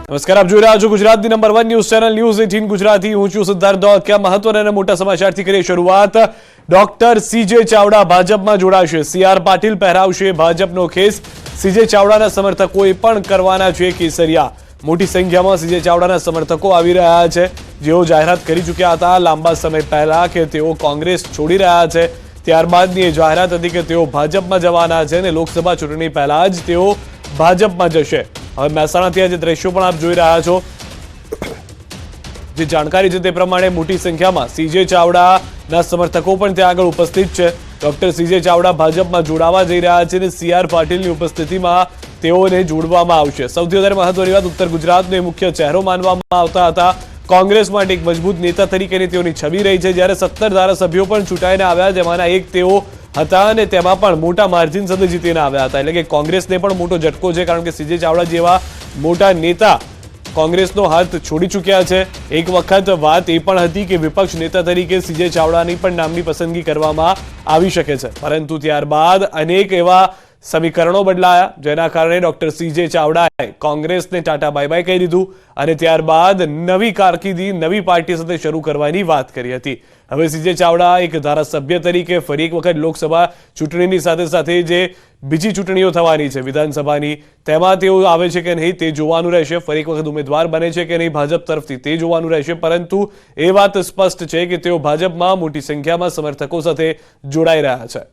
નમસ્કાર, આપ જોઈ રહ્યા છો ગુજરાતની number 1 news channel news 18 Gujarati. હું છું સિદ્ધાર્થ દોડકિયા। મહત્વના અને મોટા સમાચારથી કરીએ શરૂઆત। ડોક્ટર સીજે ચાવડા ભાજપમાં જોડાશે। સીઆર પાટીલ પહેરાવશે ભાજપનો ખેસ। સીજે ચાવડાના સમર્થકોએ પણ કરવાના છે કેસરિયા। મોટી સંખ્યામાં સીજે ચાવડાના સમર્થકો આવી રહ્યા છે, જેઓ જાહેરાત કરી ચૂક્યા હતા લાંબા સમય પહેલા કે તેઓ કોંગ્રેસ છોડી રહ્યા છે। ત્યારબાદની એ જાહેરાત હતી કે તેઓ ભાજપમાં જવાના છે અને લોકસભા ચૂંટણી પહેલા જ તેઓ ભાજપમાં જશે। હવે મહેસાણાથી આજે દ્રશ્યો પણ આપ જોઈ રહ્યા છો। જે જાણકારી છે તે પ્રમાણે મોટી સંખ્યામાં સીજે ચાવડાના સમર્થકો પણ ત્યાં આગળ ઉપસ્થિત છે। ડોક્ટર સીજે ચાવડા ભાજપમાં જોડાવા જઈ રહ્યા છે અને સીઆર પાટીલની ઉપસ્થિતિમાં તેઓને જોડવામાં આવશે। સૌથી વધારે મહત્વની વાત, ઉત્તર ગુજરાતનો મુખ્ય ચહેરો માનવામાં આવતા હતા। કોંગ્રેસ માટે એક મજબૂત નેતા તરીકેની તેઓની છબી રહી છે। જ્યારે 17 ધારાસભ્યો પણ ચૂંટાઈને આવ્યા, જેમાંના એક તેઓ હતા અને તેમાં પણ મોટા માર્જિન સાથે જીતીને આવ્યા હતા। એટલે કે કોંગ્રેસને પણ મોટો ઝટકો છે, કારણ કે સીજે ચાવડા જેવા મોટા નેતા કોંગ્રેસનો હાથ છોડી ચૂક્યા છે। એક વખત વાત એ પણ હતી કે વિપક્ષ નેતા તરીકે સીજે ચાવડાની પણ નામની પસંદગી કરવામાં આવી શકે છે, પરંતુ ત્યારબાદ અનેક એવા સમીકરણો બદલાયા, જેના કારણે ડોક્ટર સીજે ચાવડાએ કોંગ્રેસને ટાટા બાય બાય કહી દીધું અને ત્યારબાદ નવી કારકિર્દી નવી પાર્ટી સાથે શરૂ કરવાની વાત કરી હતી। હવે સીજે ચાવડા એક ધારાસભ્ય તરીકે ફરી એક વખત લોકસભા ચૂંટણીની સાથે સાથે જે બીજી ચૂંટણીઓ થવાની છે વિધાનસભાની, તેમાં તેઓ આવે છે કે નહીં તે જોવાનું રહેશે। ફરી એક વખત ઉમેદવાર બને છે કે નહીં ભાજપ તરફથી તે જોવાનું રહેશે, પરંતુ એ વાત સ્પષ્ટ છે કે તેઓ ભાજપમાં મોટી સંખ્યામાં સમર્થકો સાથે જોડાઈ રહ્યા છે।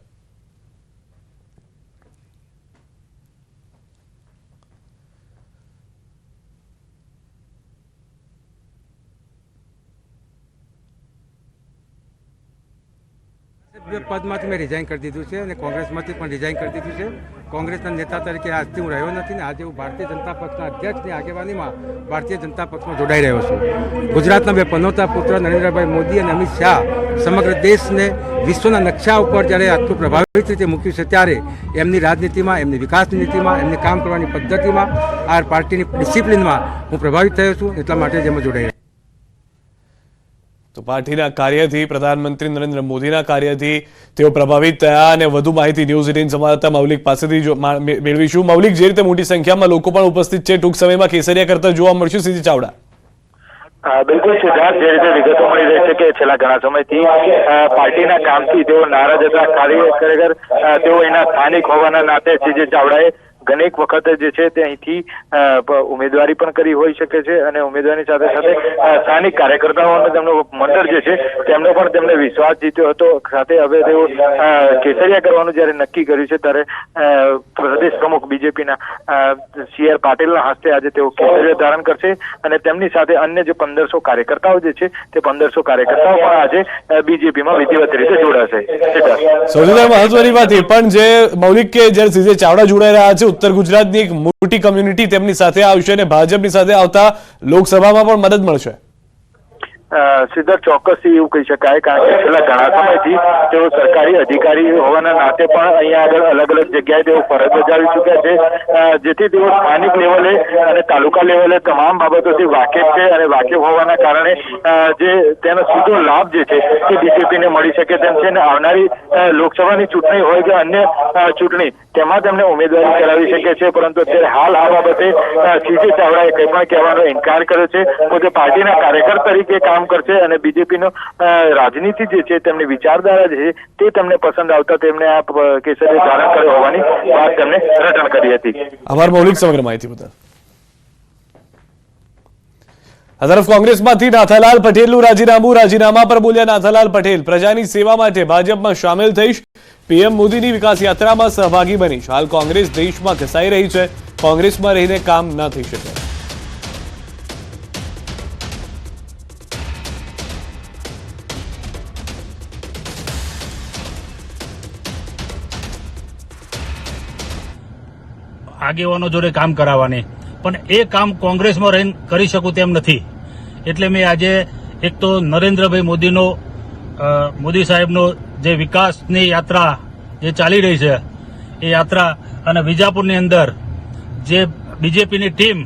પદમાંથી મેં રિઝાઇન કરી દીધું છે અને કોંગ્રેસમાંથી પણ રિઝાઇન કરી દીધું છે। કોંગ્રેસના નેતા તરીકે આજથી હું રહ્યો નથી ને આજે હું ભારતીય જનતા પક્ષના અધ્યક્ષની આગેવાનીમાં ભારતીય જનતા પક્ષમાં જોડાઈ રહ્યો છું। ગુજરાતના બે પનોતા પુત્ર નરેન્દ્રભાઈ મોદી અને અમિત શાહ સમગ્ર દેશને વિશ્વના નકશા ઉપર જ્યારે આટલું પ્રભાવિત રીતે મૂક્યું છે, ત્યારે એમની રાજનીતિમાં, એમની વિકાસની નીતિમાં, એમની કામ કરવાની પદ્ધતિમાં, આ પાર્ટીની ડિસિપ્લિનમાં હું પ્રભાવિત થયો છું। એટલા માટે જ એમાં જોડાઈ રહ્યો। તો પાર્ટીના કાર્યથી, પ્રધાનમંત્રી નરેન્દ્ર મોદીના કાર્યથી તેઓ પ્રભાવિત થયા અને વધુ માહિતી ન્યૂઝ 18 સંવાદદાતા મૌલિક પાસેથી મેળવીશું। મૌલિક, જે રીતે મોટી સંખ્યામાં લોકો પણ ઉપસ્થિત છે, ટૂંક સમયમાં કેસરિયા કરતા જોવા મળશે સીજે ચાવડા? બિલકુલ સિદ્ધાર્થ, જે રીતે વિગતો મળી રહી છે કે છેલ્લા ઘણા સમયથી પાર્ટીના કામથી તેઓ નારાજ હતા। ખરેખર તેઓ એના સ્થાનિક હોવાના નાતે સીજે ચાવડાએ ઘણીક વખત જે છે તે અહીંથી ઉમેદવારી પણ કરી હોઈ શકે છે અને ઉમેદવારની સાથે સાથે સ્થાનિક કાર્યકર્તાઓનો તેમનો મંડળ જે છે તેમનો પણ તેમને વિશ્વાસ જીત્યો હતો। સાથે હવે તેઓ કેસરિયા કરવાનું જયારે નક્કી કર્યું છે, ત્યારે પ્રદેશ પ્રમુખ બીજેપીના સીઆર પાટીલના હસ્તે આજે તેઓ કેસરિયા ધારણ કરશે અને તેમની સાથે અન્ય જે 1500 કાર્યકર્તાઓ જે છે તે 1500 કાર્યકર્તાઓ પણ આજે બીજેપીમાં વિધિવત રીતે જોડાશે। સૌથી મહત્વની વાત એ પણ જે મૌલિક કે જ્યારે સીજે ચાવડા જોડાઈ રહ્યા છે, ઉત્તર ગુજરાતની એક મોટી કમ્યુનિટી તેમની સાથે આવશે અને ભાજપની સાથે આવતા લોકસભામાં પણ મદદ મળશે। સિદ્ધાર્થ, ચોક્કસથી એવું કહી શકાય, કારણ કે છેલ્લા ઘણા સમયથી તેઓ સરકારી અધિકારી હોવાના નાતે પણ અહીંયા આગળ અલગ અલગ જગ્યાએ તેઓ ફરજ બજાવી ચૂક્યા છે, જેથી તેઓ સ્થાનિક લેવલે અને તાલુકા લેવલે તમામ બાબતોથી વાકેફ છે અને વાકેફ હોવાના કારણે જે તેનો સીધો લાભ જે છે તે બીજેપીને મળી શકે તેમ છે અને આવનારી લોકસભાની ચૂંટણી હોય કે અન્ય ચૂંટણી તેમાં તેમને ઉમેદવારી કરાવી શકે છે। પરંતુ અત્યારે હાલ આ બાબતે સીજે ચાવડાએ કંઈ પણ કહેવાનો ઇનકાર કર્યો છે। પોતે પાર્ટીના કાર્યકર તરીકે કામ કરશે અને બીજેપીનો રાજનીતિ જે છે તેમની વિચારધારા જે છે તે તેમને પસંદ આવતા તેમને આ કેસરિયા ધારણ કર્યો હોવાની વાત તેમને રટણ કરી હતી। આભાર મૌલિક સમગ્ર માહિતી બદલ। આ તરફ કોંગ્રેસમાંથી નાથાલાલ પટેલનું રાજીનામા પર બોલ્યા નાથાલાલ પટેલ, પ્રજાની સેવા માટે ભાજપમાં સામેલ થઈશ। પીએમ મોદીની વિકાસ યાત્રામાં સહભાગી બનીશ। હાલ કોંગ્રેસ દેશમાં ઘસાઈ રહી છે, કોંગ્રેસમાં રહીને કામ ન થઈ શકે। આગેવાનો જોડે કામ કરાવવાની, પણ એ કામ કોંગ્રેસમાં રહીને કરી શકું તેમ નથી। એટલે મેં આજે એક તો નરેન્દ્રભાઈ મોદી સાહેબનો જે વિકાસની યાત્રા જે ચાલી રહી છે એ યાત્રા અને વિજાપુરની અંદર જે બીજેપીની ટીમ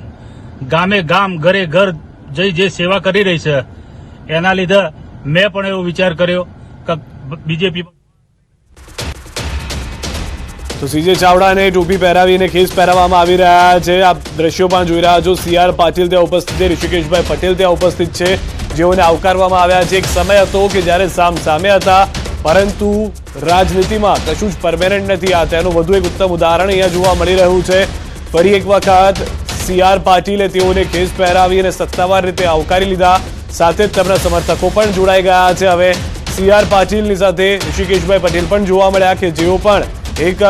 ગામે ગામ ઘરે ઘર જઈ જે સેવા કરી રહી છે, એના લીધે મેં પણ એવો વિચાર કર્યો કે બીજેપી તો સીજે ચાવડાને ટોપી પહેરાવીને ખેસ પહેરાવવામાં આવી રહ્યા છે. આપ દ્રશ્યો પણ જોઈ રહ્યા છો. CR પાટીલ ત્યાં ઉપસ્થિત છે, ઋષિકેશભાઈ પટેલ ત્યાં ઉપસ્થિત છે, જેઓને આવકારવામાં આવ્યા છે. એક સમય હતો કે જ્યારે સામે હતા, પરંતુ રાજનીતિમાં કશું જ પરમેનન્ટ નથી. આ તેનું વધુ એક ઉત્તમ ઉદાહરણ અહીંયા જોવા મળી રહ્યું છે. ફરી એક વખત CR પાટીલે તેઓને ખેસ પહેરાવી અને સત્તાવાર રીતે આવકારી લીધા. સાથે જ તેમના સમર્થકો પણ જોડાઈ ગયા છે. હવે CR પાટીલની સાથે ઋષિકેશભાઈ પટેલ પણ જોવા મળ્યા કે જેઓ પણ એક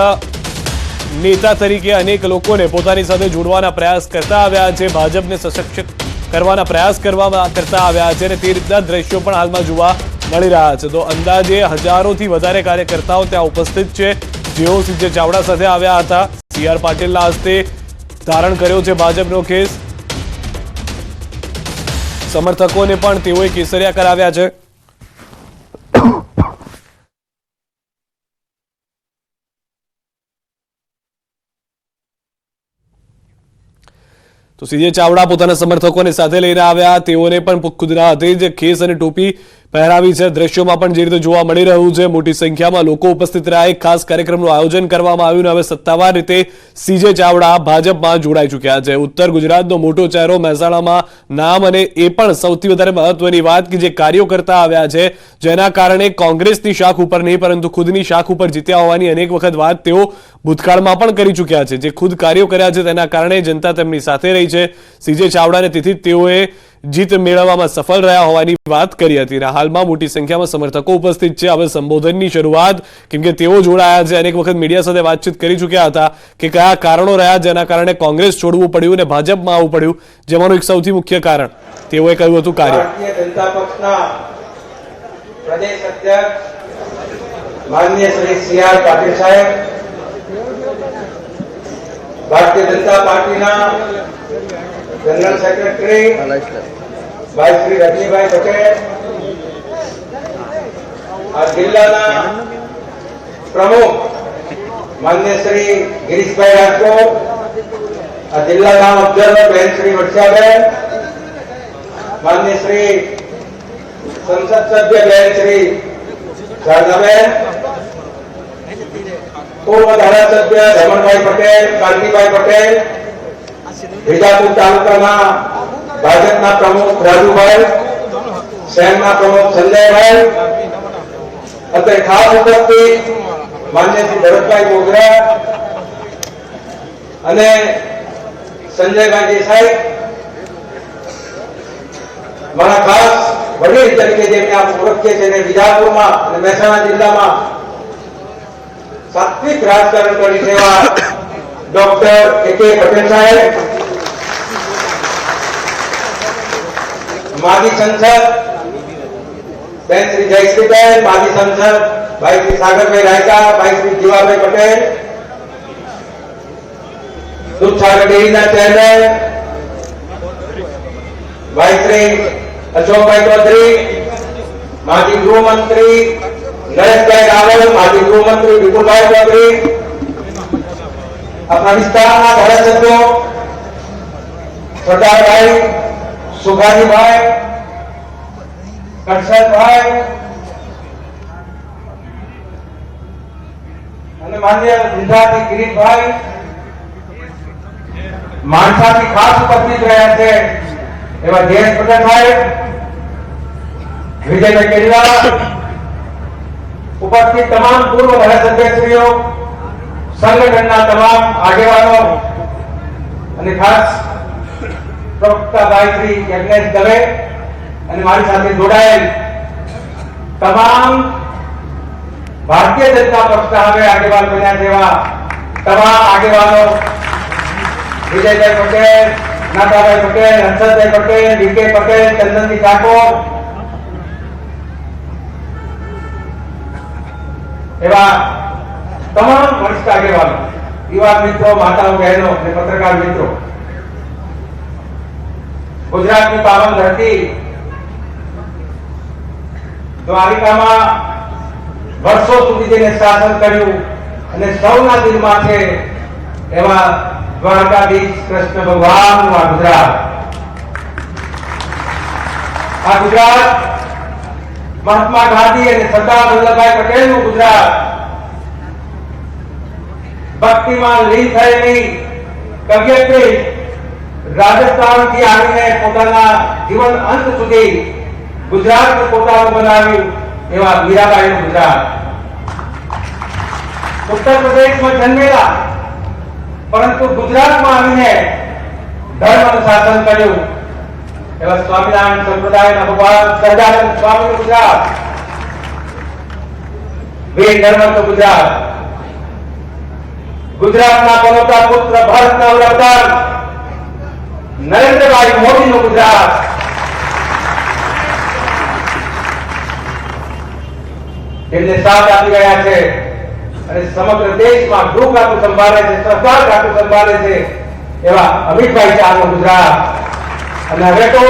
નેતા તરીકે અનેક લોકોને પોતાની સાથે જોડવાના પ્રયાસ કરતા આવ્યા છે, ભાજપને સશક્ત કરવાના પ્રયાસ કરતા આવ્યા છે અને તે રીતના દ્રશ્યો પણ હાલમાં જોવા મળી રહ્યા છે. તો અંદાજે હજારોથી વધારે કાર્યકર્તાઓ ત્યાં ઉપસ્થિત છે, જેઓ સીજે ચાવડા સાથે આવ્યા હતા. CR પાટીલના હસ્તે ધારણ કર્યો છે ભાજપનો ખેસ. સમર્થકોને પણ તેઓએ કેસરિયા કરાવ્યા છે. તો સીજે ચાવડા પોતાના સમર્થકોને સાથે લઈને આવ્યા. તેઓને પણ ખુદના હાથે જ ખેસ અને ટોપી પહેરાવી છે. દ્રશ્યોમાં પણ જે રીતે જોવા મળી રહ્યું છે, મોટી સંખ્યામાં લોકો ઉપસ્થિત રહ્યા. એક ખાસ કાર્યક્રમનું આયોજન કરવામાં આવ્યું અને હવે સત્તાવાર રીતે સીજે ચાવડા ભાજપમાં જોડાઈ ચૂક્યા છે. ઉત્તર ગુજરાતનો મોટો ચહેરો મહેસાણામાં નામ, અને એ પણ સૌથી વધારે મહત્વની વાત કે જે કાર્યો કરતા આવ્યા છે, જેના કારણે કોંગ્રેસની શાખ ઉપર નહીં પરંતુ ખુદની શાખ ઉપર જીત્યા હોવાની અનેક વખત વાત તેઓ ભૂતકાળમાં પણ કરી ચૂક્યા છે. જે ખુદ કાર્યો કર્યા છે તેના કારણે જનતા તેમની સાથે રહી છે. સીજે ચાવડાને તેથી તેઓએ જીત મેળવવામાં સફળ રહ્યા હોવાની વાત કરી હતી. હાલમાં મોટી સંખ્યામાં સમર્થકો ઉપસ્થિત છે. હવે સંબોધનની શરૂઆત, કેમ કે તેઓ જોડાયા છે, અનેક વખત મીડિયા સાથે વાતચીત કરી ચૂક્યા હતા કે કયા કારણો રહ્યા જેના કારણે કોંગ્રેસ છોડવું પડ્યું અને ભાજપમાં આવવું પડ્યું, જેમાંનું એક સૌથી મુખ્ય કારણ તેઓએ કહ્યું હતું કાર્ય. ભારતીય જનતા પક્ષના પ્રદેશ અધ્યક્ષ માનનીય શ્રી CR પાટીલ સાહેબ, ભારતીય જનતા પાર્ટીના જનરલ સેક્રેટરી ભાઈ શ્રી રજનીભાઈ પટેલ, આ જિલ્લાના પ્રમુખ માનનીય શ્રી ગિરીશભાઈ રાજકોટ, આ જિલ્લાના ઓબ્ઝર્વર બહેન શ્રી વર્ષાબેન, માનનીય શ્રી સંસદ સભ્ય બહેન શ્રી શારદાબેન, પૂર્વ ધારાસભ્ય રમણભાઈ પટેલ, કાંતિભાઈ પટેલ, વિજાપુર તાલુકાના ભાજપના પ્રમુખ રાજુભાઈ, શહેરના પ્રમુખ સંજયભાઈ, અત્યારે ખાસ ઉપસ્થિત માન્ય શ્રી ભરતભાઈ મોગરા અને સંજયભાઈ દેસાઈ, મારા ખાસ વડીલ તરીકે જેમને આપ ઓળખીએ છીએ અને વિજાપુરમાં અને મહેસાણા જિલ્લામાં સાત્વિક રાજકારણ કરી સેવા ડોક્ટર AK પટેલ સાહેબ, માજી સંસદ બેન શ્રી જયશ્રીબેન, માજી સંસદ ભાઈ શ્રી સાગરભાઈ રાયકા, ભાઈ શ્રી જીવાભાઈ પટેલ, દૂધસાગર ડેરીના ચેરમેન ભાઈ શ્રી અશોકભાઈ ચૌધરી, માજી ગૃહમંત્રી નરેશભાઈ રાવલ, માજી ગૃહમંત્રી વિપુલભાઈ ચૌધરી, આપણા વિસ્તારના ધારાસભ્યો સરદારભાઈ, સુભાજીભાઈ, કરશનભાઈ અને માન્ય ગુજરાતી ગિરીશભાઈ, માણસાથી ખાસ ઉપસ્થિત રહ્યા છે એવા જયેશ પટેલ સાહેબ, વિજયભાઈ કેરલા, ઉપસ્થિત તમામ પૂર્વ ધારાસભ્યશ્રીઓ, સંગઠનના તમામ આગેવાનો અને ખાસ પ્રવક્તા ભાઈ શ્રી યજ્ઞેશ દવે અને મારી સાથે જોડાયેલ તમામ ભારતીય જનતા પક્ષના હવે આગેવાન બન્યા તેવા તમામ આગેવાનો, વિજયભાઈ પટેલ, નાથાભાઈ પટેલ, હર્ષદભાઈ પટેલ, DK પટેલ, ચંદનજી ઠાકોર એવા તમામ વરિષ્ઠ આગેવાનો, યુવા મિત્રો, માતાઓ, બહેનો અને પત્રકાર મિત્રો, ગુજરાતની પાવન ધરતી દ્વારિકામાં વર્ષો સુધી જેને શાસન કર્યું અને સૌના દિલમાં છે એવા દ્વારકાધીશ કૃષ્ણ ભગવાનનું આ ગુજરાત. આ ગુજરાત મહાત્મા ગાંધી અને સરદાર વલ્લભભાઈ પટેલનું ગુજરાત. ભક્તિમાં લીન થયેલી કવિયત્રી રાજસ્થાનથી આવીને પોતાના જીવન અંત સુધી ગુજરાતને પોતાનું બનાવ્યું એવા મીરાબાઈનું ગુજરાત. ઉત્તર પ્રદેશમાં જન્મેલા પરંતુ ગુજરાતમાં આવીને ધર્મનું શાસન કર્યું એવા સ્વામિનારાયણ સંપ્રદાયના ભગવાન સહજાનંદ સ્વામીનું ગુજરાત. વીર ધર્મનું ગુજરાત. ગુજરાતના પનોતા પુત્ર ભારતના વડાપ્રધાન નરેન્દ્રભાઈ મોદીનું ગુજરાત. જેમને સાથ આપી રહ્યા છે અને સમગ્ર દેશમાં ગૃહ ખાતું સંભાળે છે, સરકાર ખાતું સંભાળે છે એવા અમિતભાઈ શાહનું ગુજરાત. અને હવે તો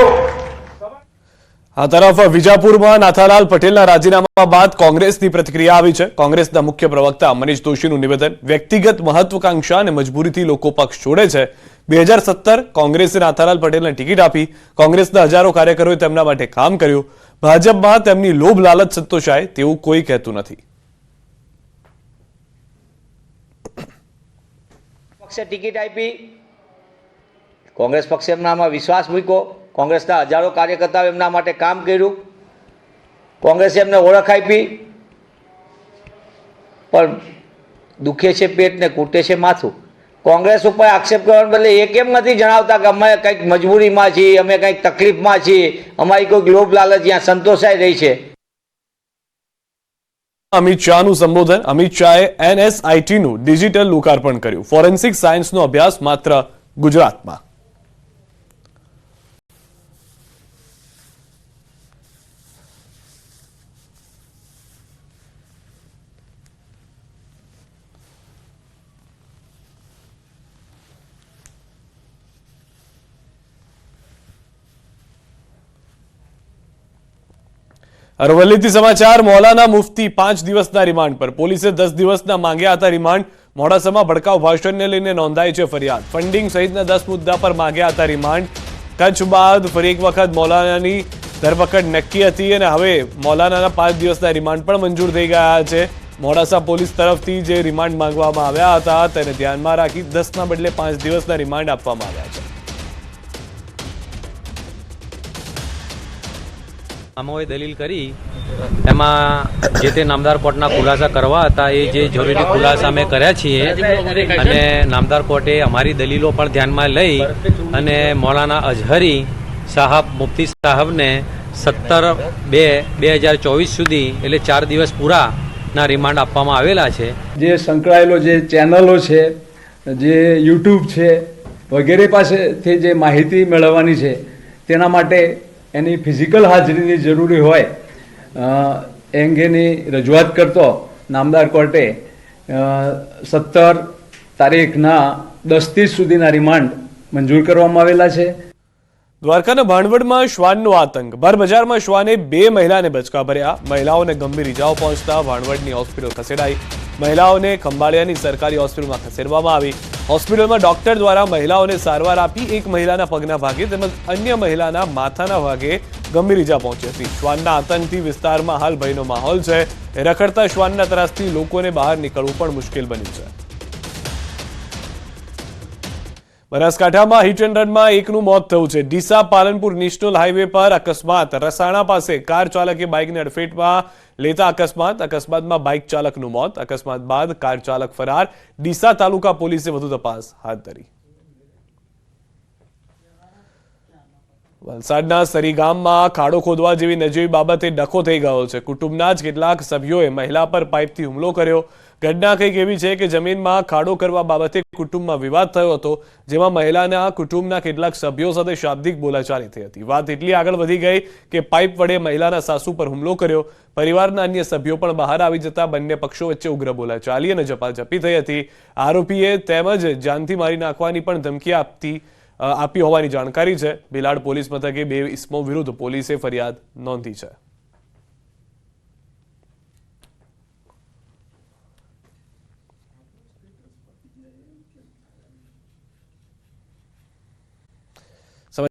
આ તરફ વિજાપુરમાં નાથાલાલ પટેલના રાજીનામા બાદ કોંગ્રેસની પ્રતિક્રિયા આવી છે. કોંગ્રેસના મુખ્ય પ્રવક્તા મનીષ દોશીનું નિવેદન, વ્યક્તિગત મહત્વાકાંક્ષા અને મજબૂરીથી લોકો પક્ષ છોડે છે. 2017 કોંગ્રેસે નાથાલાલ પટેલને ટિકિટ આપી. કોંગ્રેસના હજારો કાર્યકરોએ તેમના માટે કામ કર્યું. ભાજપમાં તેમની લોભ લાલચ સંતોષાય તેવું કોઈ કહેતું નથી. પક્ષે ટિકિટ આપી, કોંગ્રેસ પક્ષે એમનામાં વિશ્વાસ મૂક્યો, કોંગ્રેસના હજારો કાર્યકર્તાઓ એમના માટે કામ કર્યું, કોંગ્રેસે એમને ઓળખ આપી, પણ દુખે છે પેટ ને કૂટે છે માથું. કોંગ્રેસ ઉપર આક્ષેપ કરવાને બદલે એ કેમ નથી જણાવતા કે અમે કંઈક મજબૂરીમાં છીએ, અમે કંઈક તકલીફમાં છીએ, અમારી કોઈક લોભ લાલચ ત્યાં સંતોષાઈ રહી છે. અમિત શાહનું સંબોધન. અમિત શાહે NSITનું ડિજિટલ લોકાર્પણ કર્યું. ફોરેન્સિક સાયન્સનો અભ્યાસ માત્ર ગુજરાતમાં. અરવલ્લીથી સમાચાર. મૌલાના મુફ્તી 5 દિવસના રિમાન્ડ પર. પોલીસે 10 દિવસના માંગ્યા હતા રિમાન્ડ. મોડાસામાં ભડકાઉ ભાષણને લઈને નોંધાઈ છે ફરિયાદ. ફંડિંગ સહિતના 10 મુદ્દા પર માંગ્યા હતા રિમાન્ડ. કચ્છ બાદ ફરી એક વખત મૌલાનાની ધરપકડ નક્કી હતી અને હવે મૌલાનાના 5 દિવસના રિમાન્ડ પણ મંજૂર થઈ ગયા છે. મોડાસા પોલીસ તરફથી જે રિમાન્ડ માંગવામાં આવ્યા હતા તેને ધ્યાનમાં રાખી 10ના બદલે 5 દિવસના રિમાન્ડ આપવામાં આવ્યા છે. આમાં દલીલ કરી એમાં જે તે નામદાર કોર્ટના ખુલાસા કરવા હતા એ જે જરૂરી ખુલાસા અમે કર્યા છીએ અને નામદાર કોર્ટે અમારી દલીલો પણ ધ્યાનમાં લઈ અને મૌલાના અઝહરી સાહબ મુફ્તી સાહેબને 17/2/2024 સુધી એટલે 4 દિવસ પૂરાના રિમાન્ડ આપવામાં આવેલા છે. જે સંકળાયેલો જે ચેનલો છે, જે યુટ્યુબ છે વગેરે પાસેથી જે માહિતી મેળવવાની છે તેના માટે એની ફિઝિકલ હાજરીની જરૂરી હોય એ અંગેની રજૂઆત કરતો નામદાર કોર્ટે 17 તારીખના 10 સુધીના રિમાન્ડ મંજૂર કરવામાં આવેલા છે. દ્વારકાના ભાણવડમાં શ્વાનનો આતંક. ભર બજારમાં શ્વાને 2 મહિલાને બચકા ભર્યા. મહિલાઓને ગંભીર ઇજાઓ પહોંચતા ભાણવડની હોસ્પિટલ ખસેડાઈ. મહિલાઓને ખંભાળિયાની સરકારી હોસ્પિટલમાં ખસેડવામાં આવી. હોસ્પિટલમાં ડોક્ટર દ્વારા મહિલાઓને સારવાર આપી. એક મહિલાના પગના ભાગે તેમજ અન્ય મહિલાના માથાના ભાગે ગંભીર ઇજા પહોંચી હતી. શ્વાનના આતંકથી વિસ્તારમાં હાલ ભયનો માહોલ છે. રખડતા શ્વાનના ત્રાસથી લોકોને બહાર નીકળવું પણ મુશ્કેલ બન્યું છે. બનાસકાંઠામાં હિટ એન્ડ રનમાં એકનું મોત થયું છે. ડીસા પાલનપુર નેશનલ હાઈવે પર અકસ્માત. રસાણા પાસે કાર ચાલકે બાઇકને અડફેટમાં લેતા અકસ્માતમાં બાઇક ચાલકનું મોત. અકસ્માત બાદ કાર ચાલક ફરાર. ડીસા તાલુકા પોલીસે વધુ તપાસ હાથ ધરી. વલસાડના સરી ગામમાં ખાડો ખોદવા જેવી નજીવી બાબતે ડખો થઈ ગયો છે. કુટુંબના જ કેટલાક સભ્યોએ મહિલા પર પાઇપથી હુમલો કર્યો. ઘટના કંઈક એવી છે કે જમીનમાં ખાડો કરવા બાબતે કુટુંબમાં વિવાદ થયો હતો, જેમાં મહિલાના કુટુંબના કેટલાક સભ્યો સાથે શાબ્દિક બોલાચાલી થઈ હતી. વાત એટલી આગળ વધી ગઈ કે પાઇપ વડે મહિલાના સાસુ પર હુમલો કર્યો. પરિવારના અન્ય સભ્યો પણ બહાર આવી જતા બંને પક્ષો વચ્ચે ઉગ્ર બોલાચાલી અને ઝપાઝપી થઈ હતી. આરોપીએ તેમજ જાનથી મારી નાખવાની પણ ધમકી આપી હોવાની જાણકારી છે. ભીલાડ પોલીસ મથકે 2 ઇસમો વિરુદ્ધ પોલીસે ફરિયાદ નોંધી છે.